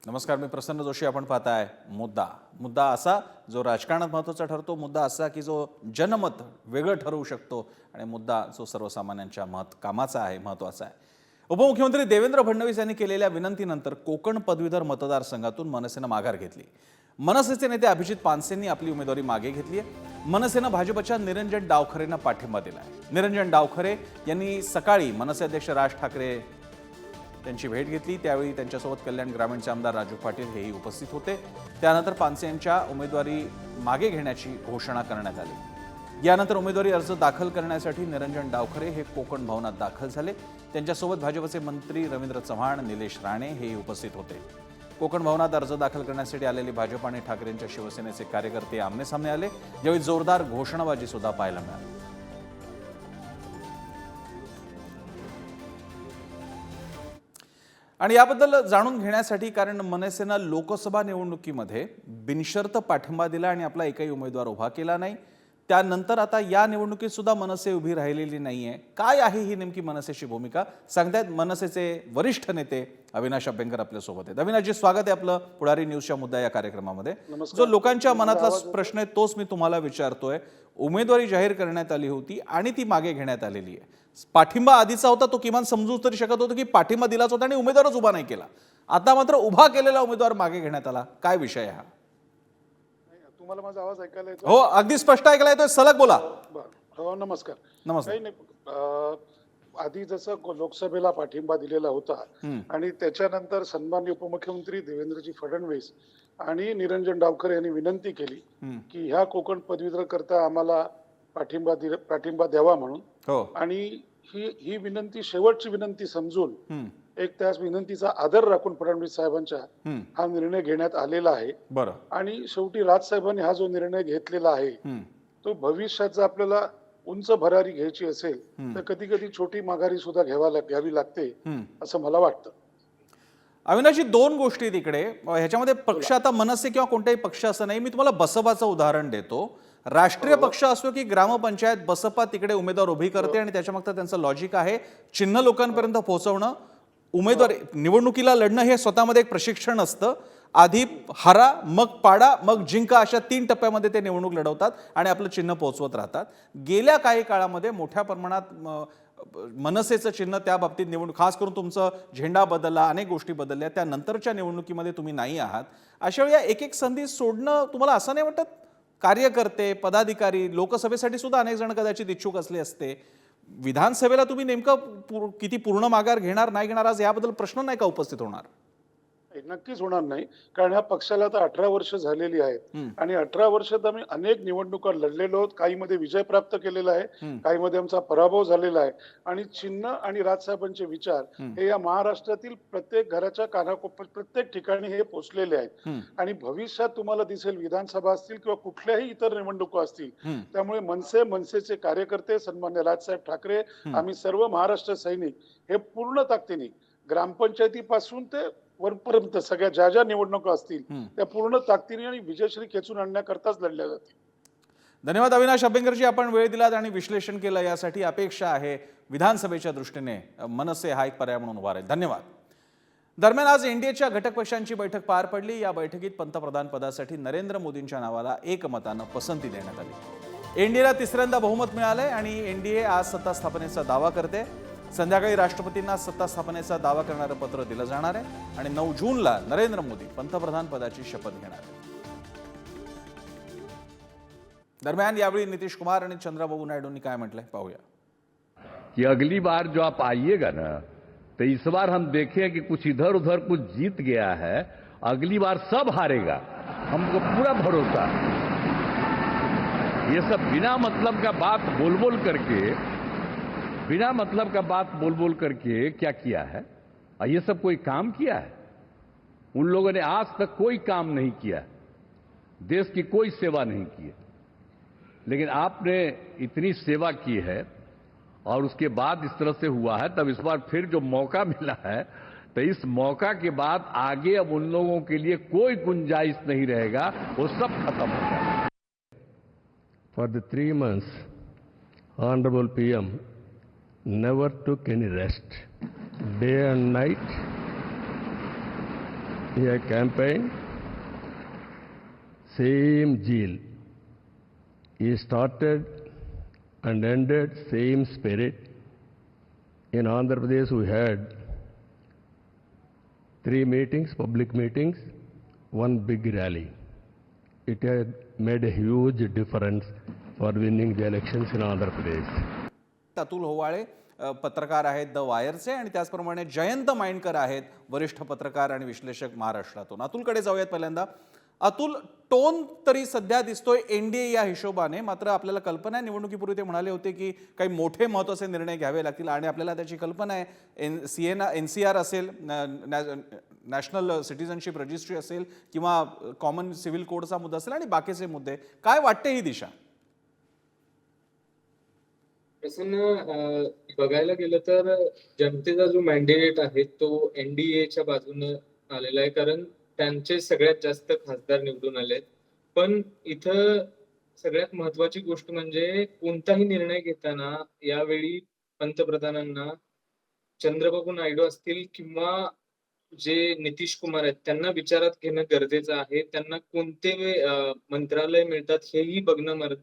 नमस्कार, मी प्रसन्न जोशी. आपण पाहताय मुद्दा असा जो राजकारणात महत्त्वाचा ठरतो, मुद्दा असा की जो जनमत वेगळं ठरवू शकतो आणि मुद्दा जो सर्वसामान्यांच्या कामाचा आहे, महत्त्वाचा आहे. उपमुख्यमंत्री देवेंद्र फडणवीस यांनी केलेल्या विनंतीनंतर कोकण पदवीधर मतदारसंघातून मनसेनं माघार घेतली. मनसेचे नेते अभिजित पानसेंनी आपली उमेदवारी मागे घेतली आहे. मनसेनं भाजपच्या निरंजन डावखरेंना पाठिंबा दिला आहे. निरंजन डावखरे यांनी सकाळी मनसे अध्यक्ष राज ठाकरे त्यांची भेट घेतली. त्यावेळी त्यांच्यासोबत कल्याण ग्रामीणचे आमदार राजू पाटील हेही उपस्थित होते. त्यानंतर पानसे यांच्या उमेदवारी मागे घेण्याची घोषणा करण्यात आली. यानंतर उमेदवारी अर्ज दाखल करण्यासाठी निरंजन डावखरे हे कोकण भवनात दाखल झाले. त्यांच्यासोबत भाजपचे मंत्री रवींद्र चव्हाण, निलेश राणे हेही उपस्थित होते. कोकण भवनात अर्ज दाखल करण्यासाठी आलेले भाजप आणि ठाकरेंच्या शिवसेनेचे कार्यकर्ते आमनेसामने आले. यावेळी जोरदार घोषणाबाजी सुद्धा पाहायला मिळाली. आणि याबद्दल जाणून घेण्यासाठी, कारण मनसेनं लोकसभा निवडणुकीमध्ये बिनशर्त पाठिंबा दिला आणि आपला एकही उमेदवार उभा केला नाही, त्यानंतर आता या निवडणुकीत सुद्धा मनसे उभी राहिलेली नाहीये. काय आहे ही नेमकी मनसेची भूमिका, सांगतायत मनसेचे वरिष्ठ नेते अविनाश अभ्यंकर आपल्यासोबत आहेत. अविनाशजी, स्वागत आहे आपलं पुढारी न्यूजच्या मुद्दा या कार्यक्रमामध्ये. जो लोकांच्या मनातला प्रश्न आहे तोच मी तुम्हाला विचारतोय. उमेदवारी जाहीर करण्यात आली होती आणि ती मागे घेण्यात आलेली आहे. पाठिंबा आधीचा होता तो किमान समजू तरी शकत होतो की पाठिंबा दिलाच होता आणि उमेदवारच उभा नाही केला. आता मात्र उभा केलेला उमेदवार मागे घेण्यात आला. काय विषय हा? तुम्हाला माझा आवाज ऐकायला येतो? हो, अगदी स्पष्ट ऐकायला येतोय. सलग बोला. हो, नमस्कार. नमस्कार. काही नाही, आधी जसं लोकसभेला पाठिंबा दिलेला होता आणि त्याच्यानंतर सन्माननीय उपमुख्यमंत्री देवेंद्रजी फडणवीस आणि निरंजन डावखरे यांनी विनंती केली की ह्या कोकण पदवीधर करता आम्हाला पाठिंबा द्यावा म्हणून. आणि ही विनंती शेवटची विनंती समजून एक त्याच विनंतीचा आदर राखून फडणवीस साहेबांच्या हा निर्णय घेण्यात आलेला आहे. आणि शेवटी राजसाहेबांनी हा जो निर्णय घेतलेला आहे तो भविष्यात जर आपल्याला उंच भरारी घ्यायची असेल तर कधी कधी छोटी माघारी सुद्धा घ्यावी लागते असं मला वाटतं. अविनाशजी, दोन गोष्टी तिकडे ह्याच्यामध्ये पक्ष, आता मनसे किंवा कोणताही पक्ष असं नाही. मी तुम्हाला बसपाचं उदाहरण देतो. राष्ट्रीय पक्ष असो की ग्रामपंचायत, बसपा तिकडे उमेदवार उभी करते आणि त्याच्या मागचं त्यांचं लॉजिक आहे चिन्ह लोकांपर्यंत पोहोचवणं. उमेदवार निवडणुकीला लढणं हे स्वतःमध्ये एक प्रशिक्षण असतं. आधी हारा, मग पाडा, मग जिंका, अशा 3 टप्प्यामध्ये ते निवडणूक लढवतात आणि आपलं चिन्ह पोहोचवत राहतात. गेल्या काही काळामध्ये मोठ्या प्रमाणात मनसेचं चिन्ह त्या बाबतीत निवडणूक, खास करून तुमचं झेंडा बदलला, अनेक गोष्टी बदलल्या, त्यानंतरच्या निवडणुकीमध्ये तुम्ही नाही आहात. अशा वेळी एक एक संधी सोडणं तुम्हाला असं नाही वाटत? कार्यकर्ते, पदाधिकारी, लोकसभेसाठी सुद्धा अनेक जण कदाचित इच्छुक असले असते. विधानसभेला तुम्ही नेमकं किती पूर्ण माघार घेणार, नाही घेणार, आज याबद्दल प्रश्न नाही का उपस्थित होणार? नक्कीच होणार नाही, कारण ह्या पक्षाला आता 18 वर्ष झालेली आहेत आणि 18 वर्षात आम्ही अनेक निवडणुका लढलेलो आहोत. काहीमध्ये विजय प्राप्त केलेला आहे, काहीमध्ये आमचा पराभव झालेला आहे. आणि चिन्ह आणि राजसाहेबांचे विचार हे या महाराष्ट्रातील प्रत्येक घराच्या कानाकोपऱ्यात, प्रत्येक ठिकाणी हे पोचलेले आहेत. आणि भविष्यात तुम्हाला दिसेल, विधानसभा असतील किंवा कुठल्याही इतर निवडणुका असतील, त्यामुळे मनसेचे कार्यकर्ते, सन्मान्य राजसाहेब ठाकरे, आम्ही सर्व महाराष्ट्र सैनिक हे पूर्ण ताकदीने ग्रामपंचायतीपासून ते वरपर्यंत सगळ्या ज्या ज्या निवडणुका असतील त्या पूर्ण ताकदीने आणि विजयश्री खेचून आणण्याकरताच लढल्या जातील. धन्यवाद अविनाश अभ्यंकरजी, आपण वेळ दिलात आणि विश्लेषण केलं. यासाठी अपेक्षा आहे विधानसभेच्या दृष्टीने मनसे हा एक पर्याय म्हणून उभा राहील. धन्यवाद. दरम्यान आज एनडीएच्या घटक पक्षांची बैठक पार पडली. या बैठकीत पंतप्रधान पदासाठी नरेंद्र मोदींच्या नावाला एकमतानं पसंती देण्यात आली. एनडीएला तिसऱ्यांदा बहुमत मिळालंय आणि एनडीए आज सत्ता स्थापनेचा दावा करते. संध्याकाळी राष्ट्रपतींना सत्ता स्थापनेचा दावा करणारं पत्र दिलं जाणार आहे आणि 9 जूनला नरेंद्र मोदी पंतप्रधान पदाची शपथ घेणार आहेत. दरम्यान यावेळी नितीश कुमार आणि चंद्रबाबू नायडूंनी काय म्हटलंय पाहूया. कि अगली बार जो आप आइएगा ना, तो इस बार हम देखें कि कुछ इधर उधर कुछ जीत गया है, अगली बार सब हारेगा, हमको पूरा भरोसा। ये सब बिना मतलब का बात बोल बोल करके क्या किया है? ये सब कोई काम किया है? उन लोगों ने आज तक कोई काम नहीं किया, देश की कोई सेवा नहीं की है। लेकिन आपने इतनी सेवा की है और उसके बाद इस तरह से हुआ है, तब इस बार फिर जो मौका मिला है, तो इस मौका के बाद आगे अब उन लोगों के लिए कोई गुंजाइश नहीं रहेगा, वो सब खत्म हो जाएगा। For the 3 months, Honorable PM never took any rest. Day and night, he had campaigned same zeal. He started and ended same spirit. In Andhra Pradesh, we had 3 meetings, public meetings, 1 big rally. It had made a huge difference for winning the elections in Andhra Pradesh. Atul Howale पत्रकार आहेत the वायरचे, आणि त्याचप्रमाणे जयंत माइंडकर आहेत वरिष्ठ पत्रकार आणि विश्लेषक महाराष्ट्रातून. अतुलकडे जाऊयात पहिल्यांदा. अतुल, टोन तरी सध्या दिसतोय एनडीए या हिशोबाने, मात्र आपल्याला कल्पना आहे निवडणुकीपूर्वी ते म्हणाले होते की काही मोठे महत्त्वाचे निर्णय घ्यावे लागतील, आणि आपल्याला त्याची कल्पना आहे. NCR असेल, नॅशनल सिटीजनशिप रजिस्ट्री असेल, किंवा कॉमन सिव्हिल कोडचा मुद्दा असेल, आणि बाकीचे मुद्दे. काय वाटते ही दिशा? प्रसन्न, बघायला गेलं तर जनतेचा जो मॅन्डेट आहे तो एनडीएच्या बाजूने आलेला आहे, कारण त्यांचे सगळ्यात जास्त खासदार निवडून आलेत. पण इथं सगळ्यात महत्वाची गोष्ट म्हणजे कोणताही निर्णय घेताना यावेळी पंतप्रधानांना चंद्रबाबू नायडू असतील किंवा जे नितीश कुमार आहेत त्यांना विचारात घेणं गरजेचं आहे. त्यांना कोणते मंत्रालय मिळतात हेही बघणं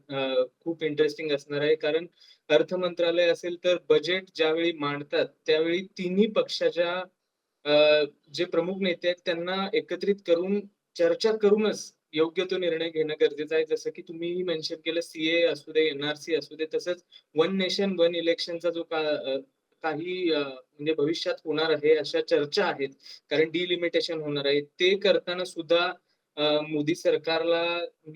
खूप इंटरेस्टिंग असणार आहे, कारण अर्थ मंत्रालय असेल तर बजेट ज्यावेळी मांडतात त्यावेळी तिन्ही पक्षाच्या जे प्रमुख नेते आहेत त्यांना एकत्रित करून चर्चा करूनच योग्य तो निर्णय घेणं गरजेचं आहे. जसं की तुम्ही मेन्शन केलं, सीए असू दे, NRC असू दे, तसंच 1 नेशन 1 इलेक्शनचा जो काही म्हणजे भविष्यात होणार आहे अशा चर्चा आहेत, कारण डिलिमिटेशन होणार आहे. ते करताना सुद्धा मोदी सरकारला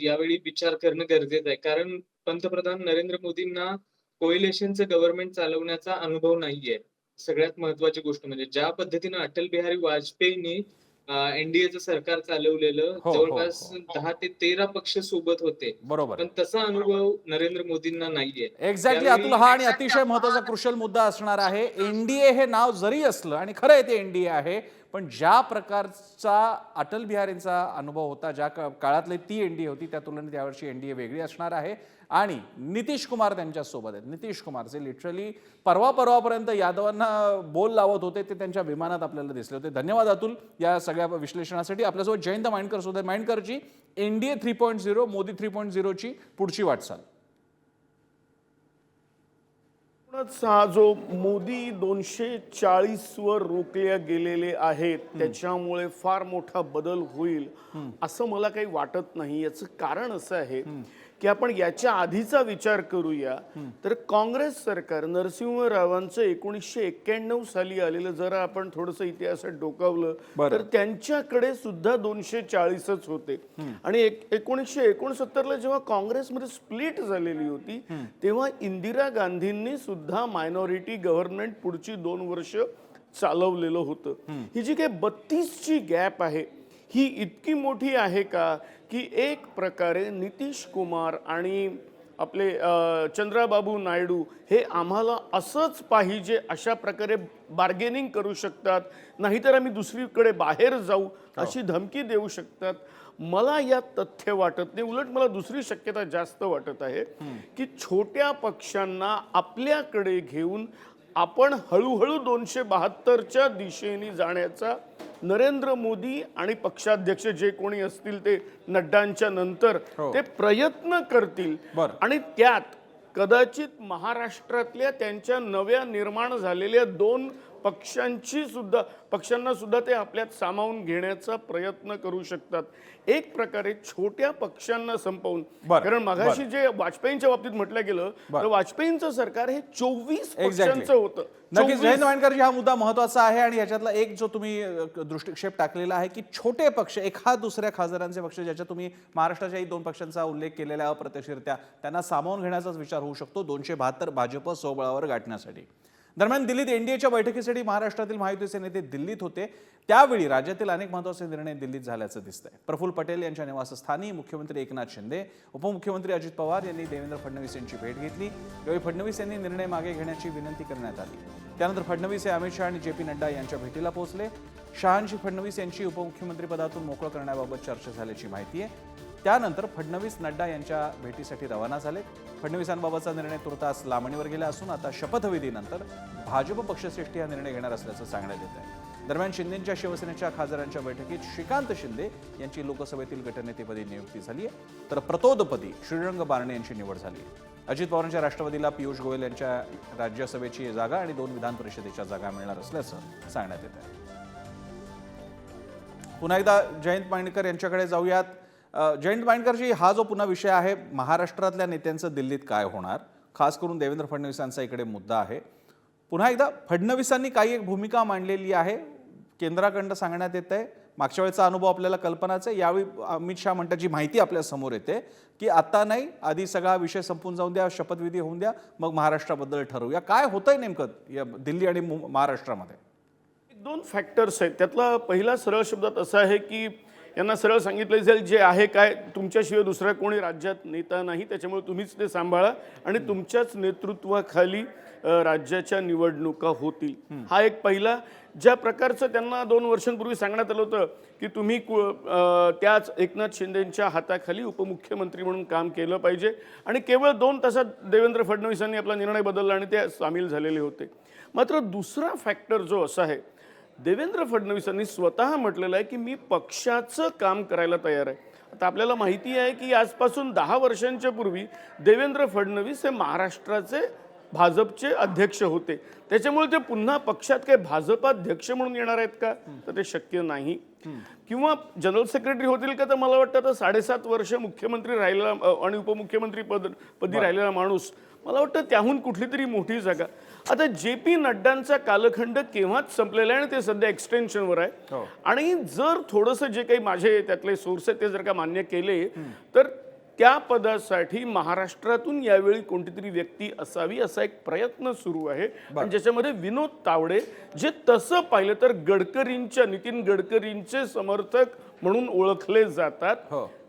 यावेळी विचार करणं गरजेचं आहे, कारण पंतप्रधान नरेंद्र मोदींना कोएलिशनचं गव्हर्नमेंट चालवण्याचा अनुभव नाहीये. सगळ्यात महत्वाची गोष्ट म्हणजे ज्या पद्धतीनं अटल बिहारी वाजपेयींनी एनडीएचं सरकार चालवलेलं, जवळपास 10 ते 13 पक्ष सोबत होते, बरोबर. पण तसा अनुभव नरेंद्र मोदींना नाहीये. एक्झॅक्टली अतुल, हा आणि अतिशय महत्त्वाचा क्रुशल मुद्दा असणार आहे. एनडीए हे नाव जरी असलं, आणि खरं आहे ते एनडीए आहे, पण ज्या प्रकारचा अटल बिहारींचा अनुभव होता, ज्या काळातली ती एनडीए होती, त्या तुलनेत यावर्षी एनडीए वेगळी असणार आहे. आणि नितीश कुमार त्यांच्यासोबत आहेत. नितीश कुमार जे लिटरली परवापर्यंत यादवांना बोल लावत होते, ते त्यांच्या विमानात आपल्याला दिसले होते. धन्यवाद अतुल या सगळ्या विश्लेषणासाठी. आपल्यासोबत जयंत माइंडकर सुद्धा. माइंडकरची एनडीए 3.0 मोदी 3.0ची पुढची वाटचाल. हा जो मोदी 240 वर रोखले गेलेले आहेत त्याच्यामुळे फार मोठा बदल होईल असं मला काही वाटत नाही. याचं कारण असं आहे की आपण याच्या आधीचा विचार करूया तर काँग्रेस सरकार नरसिंहरावांचं 1991 साली आलेलं जरा आपण थोडंसं इतिहासात डोकावलं तर त्यांच्याकडे सुद्धा 240च होते. आणि 1969ला जेव्हा काँग्रेसमध्ये स्प्लिट झालेली होती तेव्हा इंदिरा गांधींनी सुद्धा मायनॉरिटी गव्हर्नमेंट पुढची 2 वर्ष चालवलेलं होतं. ही जी काही 32ची गॅप आहे ही इतकी मोठी आहे का की एक प्रकारे नितीश कुमार आणि आपले चंद्राबाबू नायडू हे आम्हाला असंच पाहिजे अशा प्रकारे बार्गेनिंग करू शकतात, नाहीतर आम्ही दुसरीकडे बाहेर जाऊ अशी धमकी देऊ शकतात. मला यात तथ्य वाटत नाही. उलट मला दुसरी शक्यता जास्त वाटत आहे की छोट्या पक्षांना आपल्याकडे घेऊन आपण हळूहळू 272च्या दिशेने जाण्याचा नरेंद्र मोदी आणि पक्षाध्यक्ष जे कोणी असतील ते नड्डांच्या नंतर ते प्रयत्न करतील. आणि त्यात कदाचित महाराष्ट्रातल्या त्यांच्या नव्या निर्माण झालेल्या 2 पक्षांना सुद्धा ते आपल्यात सामावून घेण्याचा प्रयत्न करू शकतात. एक प्रकारे छोट्या पक्षांना संपवून, कारण मगाशी जे वाजपेयींच्या बाबतीत म्हटलं गेलं तर वाजपेयींचं सरकार हे 24 पक्षांचं होतं. नक्कीच जयंत माइंडकरजी, हा मुद्दा महत्त्वाचा आहे. आणि याच्यातला एक जो तुम्ही दृष्टिक्षेप टाकलेला आहे की छोटे पक्ष, एखाद दुसऱ्या खासदारांचे पक्ष ज्याच्या तुम्ही महाराष्ट्राच्याही 2 पक्षांचा उल्लेख केलेला अप्रत्यक्षरित्या, त्यांना सामावून घेण्याचाच विचार होऊ शकतो 272 भाजप स्वबळावर गाठण्यासाठी. दरम्यान दिल्लीत एनडीएच्या बैठकीसाठी महाराष्ट्रातील महायुतीचे नेते दिल्लीत होते. त्यावेळी राज्यातील अनेक महत्त्वाचे निर्णय दिल्लीत झाल्याचं दिसतंय. प्रफुल्ल पटेल यांच्या निवासस्थानी मुख्यमंत्री एकनाथ शिंदे, उपमुख्यमंत्री अजित पवार यांनी देवेंद्र फडणवीस यांची भेट घेतली. यावेळी फडणवीस यांनी निर्णय मागे घेण्याची विनंती करण्यात आली. त्यानंतर फडणवीस हे अमित शहा आणि JP नड्डा यांच्या भेटीला पोहोचले. शहांची फडणवीस यांची उपमुख्यमंत्री पदातून मोकळं करण्याबाबत चर्चा झाल्याची माहिती आहे. त्यानंतर फडणवीस नड्डा यांच्या भेटीसाठी रवाना झाले. फडणवीसांबाबतचा निर्णय तुर्तास लांबणीवर गेला असून आता शपथविधीनंतर भाजप पक्षश्रेष्ठी हा निर्णय घेणार असल्याचं सांगण्यात येत आहे. दरम्यान शिंदेंच्या शिवसेनेच्या खासदारांच्या बैठकीत श्रीकांत शिंदे यांची लोकसभेतील गटनेतेपदी नियुक्ती झाली आहे, तर प्रतोदपदी श्रीरंग बारणे यांची निवड झाली आहे. अजित पवारांच्या राष्ट्रवादीला पियुष गोयल यांच्या राज्यसभेची जागा आणि 2 विधान परिषदेच्या जागा मिळणार असल्याचं सांगण्यात येत आहे. पुन्हा एकदा जयंत मांडकर यांच्याकडे जाऊयात. जयंत मांडकरजी, हा जो पुन्हा विषय आहे महाराष्ट्रातल्या नेत्यांचं दिल्लीत काय होणार, खास करून देवेंद्र फडणवीसांचा इकडे मुद्दा आहे. पुन्हा एकदा फडणवीसांनी काही एक भूमिका मांडलेली आहे, केंद्राकडनं सांगण्यात येत आहे. मागच्या वेळेचा अनुभव आपल्याला कल्पनाच आहे. यावेळी अमित शहा म्हणतात, जी माहिती आपल्या समोर येते की आता नाही, आधी सगळा विषय संपून जाऊन द्या, शपथविधी होऊन द्या, मग महाराष्ट्राबद्दल ठरवूया. काय होतंय नेमकं या दिल्ली आणि महाराष्ट्रामध्ये? 2 फॅक्टर्स आहेत. त्यातला पहिला सरळ शब्दात असा आहे की यांना सरळ सांगितलं जाईल जे आहे काय, तुमच्याशिवाय दुसरा कोणी राज्यात नेता नाही, त्याच्यामुळे तुम्हीच ते सांभाळा आणि तुमच्याच नेतृत्वाखाली राज्याच्या निवडणुका होतील. हा एक पहिला. ज्या प्रकारचं त्यांना 2 वर्षांपूर्वी सांगण्यात आलं होतं की तुम्ही त्याच एकनाथ शिंदेंच्या हाताखाली उपमुख्यमंत्री म्हणून काम केलं पाहिजे आणि केवळ 2 तासात देवेंद्र फडणवीसांनी आपला निर्णय बदलला आणि ते सामील झालेले होते. मात्र दुसरा फॅक्टर जो असा आहे, देवेंद्र फडणवीसांनी स्वतः म्हटलेलं आहे की मी पक्षाचं काम करायला तयार आहे. आता आपल्याला माहिती आहे की आजपासून 10 वर्षांच्या पूर्वी देवेंद्र फडणवीस हे महाराष्ट्राचे भाजपचे अध्यक्ष होते. त्याच्यामुळे ते पुन्हा पक्षात काही भाजपाध्यक्ष म्हणून येणार आहेत का, तर ते शक्य नाही. किंवा जनरल सेक्रेटरी होतील का, तर मला वाटतं आता 7.5 वर्ष मुख्यमंत्री राहिलेला आणि उपमुख्यमंत्री पदी राहिलेला माणूस, मला वाटतं त्याहून कुठली तरी मोठी जागा. आता JP नड्डांचा कालखंड केव्हाच संपलेला आहे आणि ते सध्या एक्सटेन्शनवर आहे. आणि जर थोडंसं जे काही माझे त्यातले सोर्स आहेत ते जर का मान्य केले तर त्या पदासाठी महाराष्ट्रातून यावेळी कोणतीतरी व्यक्ती असावी असा एक प्रयत्न सुरू आहे. आणि ज्याच्यामध्ये विनोद तावडे, जे तसं पाहिलं तर नितीन गडकरींचे समर्थक म्हणून ओळखले जातात,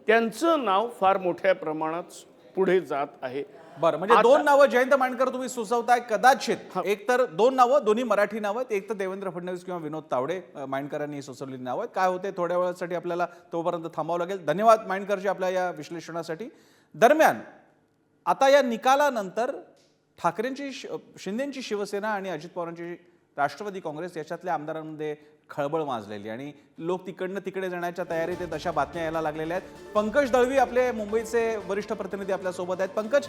त्यांचं नाव फार मोठ्या प्रमाणात पुढे जात आहे. बरं, म्हणजे 2 नावं जयंत मांडकर तुम्ही सुचवताय. कदाचित एक तर 2 नावं, दोन्ही मराठी नावं आहेत, एक तर देवेंद्र फडणवीस किंवा विनोद तावडे, मांडकरांनी सुचवलेली नावं आहेत. काय होते थोड्या वेळासाठी आपल्याला तोपर्यंत थांबावं लागेल. धन्यवाद मांडकरजी आपल्या या विश्लेषणासाठी. दरम्यान आता या निकालानंतर ठाकरेंची, शिंदेंची शिवसेना आणि अजित पवारांची राष्ट्रवादी काँग्रेस याच्यातल्या आमदारांमध्ये खळबळ माजलेली आणि लोक तिकडनं तिकडे जाण्याच्या तयारीत आहेत, अशा बातम्या यायला लागलेल्या आहेत. पंकज दळवी आपले मुंबईचे वरिष्ठ प्रतिनिधी आपल्या सोबत आहेत. पंकज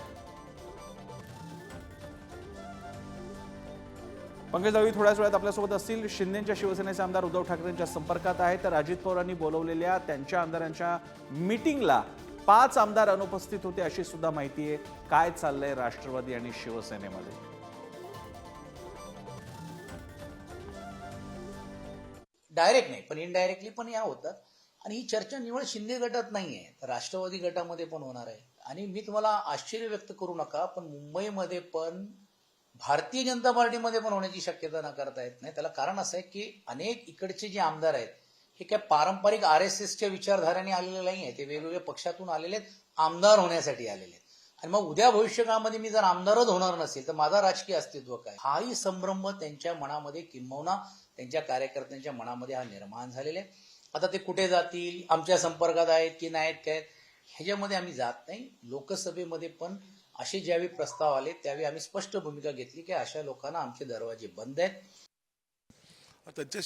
दळवी थोड्याच वेळात आपल्यासोबत असतील. शिंदेच्या शिवसेनेचे आमदार उद्धव ठाकरेंच्या संपर्कात आहेत, तर अजित पवारांनी बोलवलेल्या त्यांच्या आमदारांच्या मीटिंगला 5 आमदार अनुपस्थित होते अशी सुद्धा माहिती आहे. काय चाललंय राष्ट्रवादी आणि शिवसेनेमध्ये? डायरेक्ट नाही पण इनडायरेक्टली पण या होतात. आणि ही चर्चा निवड शिंदे गटात नाहीये, तर राष्ट्रवादी गटामध्ये पण होणार आहे. आणि मी तुम्हाला आश्चर्य व्यक्त करू नका, पण मुंबईमध्ये पण भारतीय जनता पार्टीमध्ये पण होण्याची शक्यता नाकारता येत नाही. त्याला कारण असं आहे की अनेक इकडचे जे आमदार आहेत हे काय पारंपरिक RSSच्या विचारधाराने आलेले नाही आहे, ते वेगवेगळ्या पक्षातून आलेले आहेत, आमदार होण्यासाठी आलेले आहेत. आणि मग उद्या भविष्यकाळामध्ये मी जर आमदारच होणार नसेल तर माझा राजकीय अस्तित्व काय, हाही संभ्रम त्यांच्या मनामध्ये किंबहुना त्यांच्या कार्यकर्त्यांच्या मनामध्ये हा निर्माण झालेला आहे. आता ते कुठे जातील, आमच्या संपर्कात आहेत की नाहीत काय, ह्याच्यामध्ये आम्ही जात नाही. लोकसभेमध्ये पण असे ज्यावेळी प्रस्ताव आले त्यावेळी आम्ही स्पष्ट भूमिका घेतली की अशा लोकांना आमचे दरवाजे बंद आहेत. त्यांच्या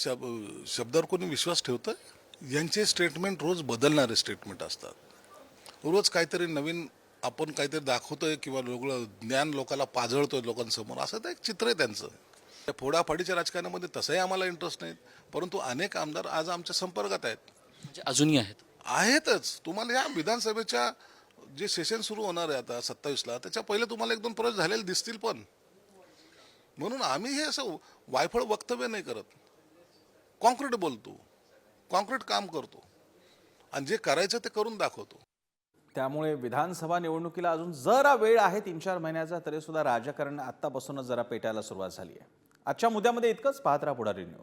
शब्दावर कोणी विश्वास ठेवतं? यांचे स्टेटमेंट रोज बदलणारे स्टेटमेंट असतात. रोज काहीतरी नवीन आपण काहीतरी दाखवतोय किंवा ज्ञान लोकांना पाजळतोय लोकांसमोर, असं तर एक चित्र आहे त्यांचं. त्या फोडाफाडीच्या राजकारणामध्ये तसंही आम्हाला इंटरेस्ट नाही, परंतु अनेक आमदार आज आमच्या संपर्कात आहेत. म्हणजे अजूनही आहेतच. तुम्हाला या विधानसभेच्या जे सेशन सुरू होणार आहे आता 27ला, त्याच्या पहिले तुम्हाला 1-2 प्रवेश झालेले दिसतील. पण म्हणून आम्ही हे असं वायफळ वक्तव्य नाही करत, कॉन्क्रीट बोलतो, कॉन्क्रीट काम करतो आणि जे करायचं ते करून दाखवतो. त्यामुळे विधानसभा निवडणुकीला अजून जरा वेळ आहे, 3-4 महिन्याचा, तरी सुद्धा राजकारण आत्तापासूनच जरा पेटायला सुरुवात झाली आहे. आजच्या मुद्द्यामध्ये इतकंच. पाहत राहा पुढारी न्यूज.